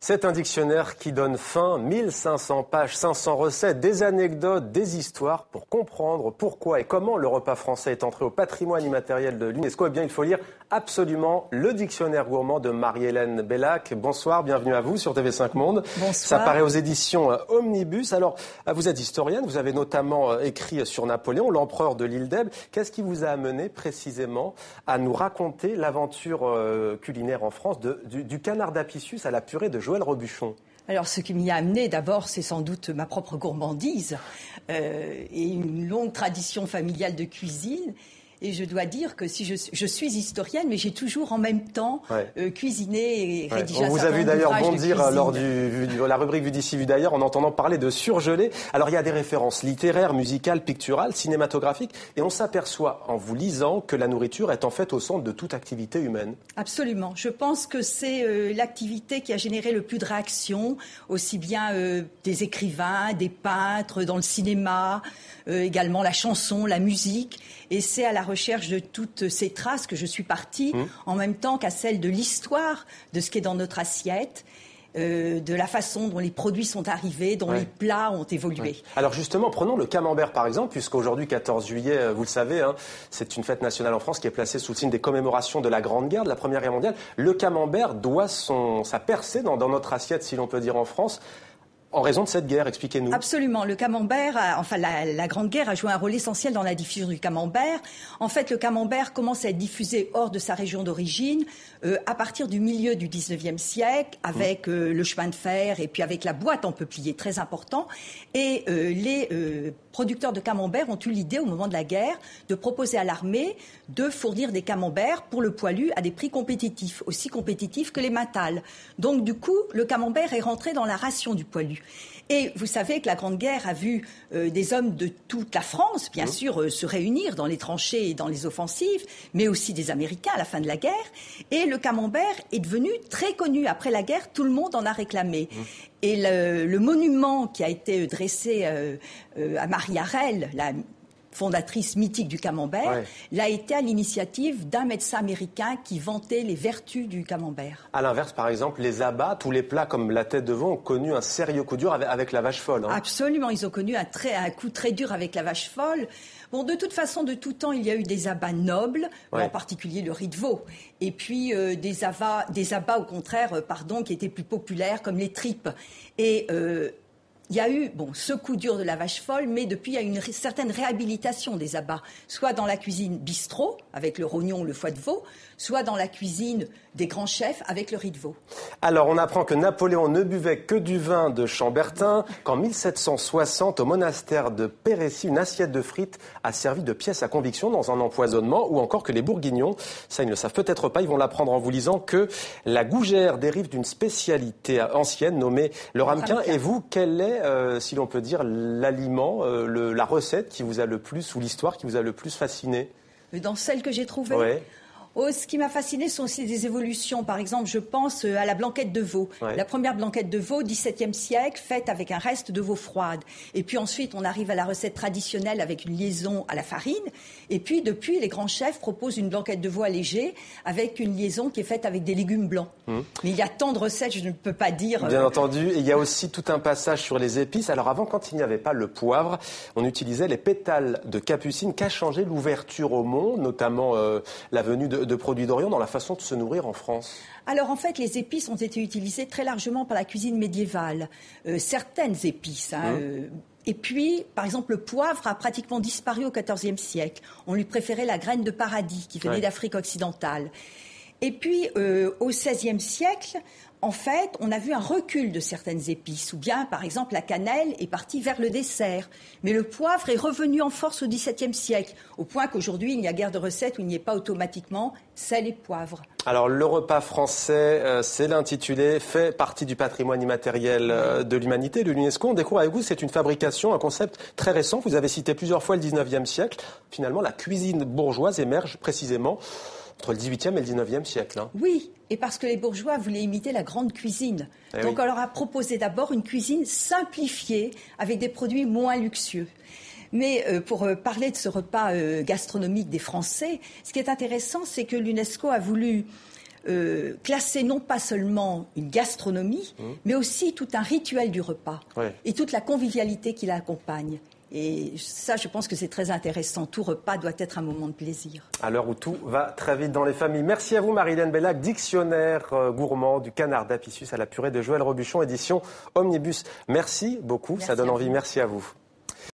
C'est un dictionnaire qui donne fin, 1500 pages, 500 recettes, des anecdotes, des histoires pour comprendre pourquoi et comment le repas français est entré au patrimoine immatériel de l'UNESCO. Eh bien, il faut lire absolument le dictionnaire gourmand de Marie-Hélène Bellac. Bonsoir, bienvenue à vous sur TV5 Monde. Bonsoir. Ça paraît aux éditions Omnibus. Alors, vous êtes historienne, vous avez notamment écrit sur Napoléon, l'empereur de l'île d'Elbe. Qu'est-ce qui vous a amené précisément à nous raconter l'aventure culinaire en France du canard d'Apicius à la purée de Joël Robuchon? Alors, ce qui m'y a amené, d'abord, c'est sans doute ma propre gourmandise et une longue tradition familiale de cuisine. Et je dois dire que si je suis historienne, mais j'ai toujours en même temps cuisiné et rédigé un certain nombre d'ouvrages de cuisine. On vous a vu d'ailleurs bondir lors de la rubrique Vue d'ici, Vue d'ailleurs, en entendant parler de surgelé. Alors il y a des références littéraires, musicales, picturales, cinématographiques, et on s'aperçoit en vous lisant que la nourriture est en fait au centre de toute activité humaine. Absolument. Je pense que c'est l'activité qui a généré le plus de réactions, aussi bien des écrivains, des peintres, dans le cinéma, également la chanson, la musique. Et c'est à la recherche de toutes ces traces que je suis partie, en même temps qu'à celle de l'histoire de ce qui est dans notre assiette, de la façon dont les produits sont arrivés, dont les plats ont évolué. Alors justement, prenons le camembert par exemple, puisqu'aujourd'hui, 14 juillet, vous le savez, c'est une fête nationale en France qui est placée sous le signe des commémorations de la Grande Guerre, de la Première Guerre mondiale. Le camembert doit sa percée dans notre assiette, si l'on peut dire en France, en raison de cette guerre. Expliquez-nous. Absolument. Le camembert, la Grande Guerre a joué un rôle essentiel dans la diffusion du camembert. En fait, le camembert commence à être diffusé hors de sa région d'origine à partir du milieu du 19e siècle, avec le chemin de fer et puis avec la boîte en peuplier, très important. Et les producteurs de camembert ont eu l'idée, au moment de la guerre, de proposer à l'armée de fournir des camemberts pour le poilu à des prix compétitifs, aussi compétitifs que les matales. Donc, du coup, le camembert est rentré dans la ration du poilu. Et vous savez que la Grande Guerre a vu des hommes de toute la France, bien sûr, se réunir dans les tranchées et dans les offensives, mais aussi des Américains à la fin de la guerre. Et le camembert est devenu très connu. Après la guerre, tout le monde en a réclamé. Et le monument qui a été dressé à Marie Harel, la fondatrice mythique du camembert, l'a été à l'initiative d'un médecin américain qui vantait les vertus du camembert. À l'inverse, par exemple, les abats, tous les plats comme la tête de veau ont connu un sérieux coup dur avec la vache folle. Absolument, ils ont connu un coup très dur avec la vache folle. Bon, de toute façon, de tout temps, il y a eu des abats nobles, en particulier le riz de veau. Et puis des abats, au contraire, qui étaient plus populaires, comme les tripes. Et il y a eu ce coup dur de la vache folle, mais depuis, il y a une certaine réhabilitation des abats, soit dans la cuisine bistrot, avec le rognon, le foie de veau, soit dans la cuisine des grands chefs, avec le riz de veau. Alors, on apprend que Napoléon ne buvait que du vin de Chambertin, qu'en 1760, au monastère de Pérécy, une assiette de frites a servi de pièce à conviction dans un empoisonnement, ou encore que les Bourguignons, ça ils ne le savent peut-être pas, ils vont l'apprendre en vous lisant, que la gougère dérive d'une spécialité ancienne nommée le ramequin. Et vous, quel est, si l'on peut dire, l'aliment, la recette qui vous a le plus, ou l'histoire qui vous a le plus fasciné? Dans celle que j'ai trouvée ce qui m'a fasciné sont aussi des évolutions. Par exemple, je pense à la blanquette de veau. La première blanquette de veau, 17e siècle, faite avec un reste de veau froide. Et puis ensuite, on arrive à la recette traditionnelle avec une liaison à la farine. Et puis, depuis, les grands chefs proposent une blanquette de veau allégée avec une liaison qui est faite avec des légumes blancs. Mais il y a tant de recettes, je ne peux pas dire. Bien entendu. Et il y a aussi tout un passage sur les épices. Alors avant, quand il n'y avait pas le poivre, on utilisait les pétales de capucine. Qu'a changé l'ouverture au monde, notamment la venue de produits d'Orient dans la façon de se nourrir en France? Alors en fait, les épices ont été utilisées très largement par la cuisine médiévale. Certaines épices. Et puis, par exemple, le poivre a pratiquement disparu au XIVe siècle. On lui préférait la graine de paradis qui venait d'Afrique occidentale. Et puis, au XVIe siècle, en fait, on a vu un recul de certaines épices. Ou bien, par exemple, la cannelle est partie vers le dessert. Mais le poivre est revenu en force au XVIIe siècle, au point qu'aujourd'hui, il n'y a guère de recette où il n'y ait pas automatiquement sel et poivre. Alors, le repas français, c'est l'intitulé, fait partie du patrimoine immatériel de l'humanité, de l'UNESCO. On découvre avec vous, c'est une fabrication, un concept très récent. Vous avez cité plusieurs fois le 19e siècle. Finalement, la cuisine bourgeoise émerge précisément entre le 18e et le 19e siècle. Oui, et parce que les bourgeois voulaient imiter la grande cuisine. Donc on leur a proposé d'abord une cuisine simplifiée avec des produits moins luxueux. Mais pour parler de ce repas gastronomique des Français, ce qui est intéressant, c'est que l'UNESCO a voulu classer non pas seulement une gastronomie, mais aussi tout un rituel du repas et toute la convivialité qui l'accompagne. Et ça, je pense que c'est très intéressant. Tout repas doit être un moment de plaisir. À l'heure où tout va très vite dans les familles. Merci à vous, Marie-Hélène Bellac, dictionnaire gourmand du canard d'Apicius à la purée de Joël Robuchon, édition Omnibus. Merci beaucoup, ça donne envie. Merci à vous.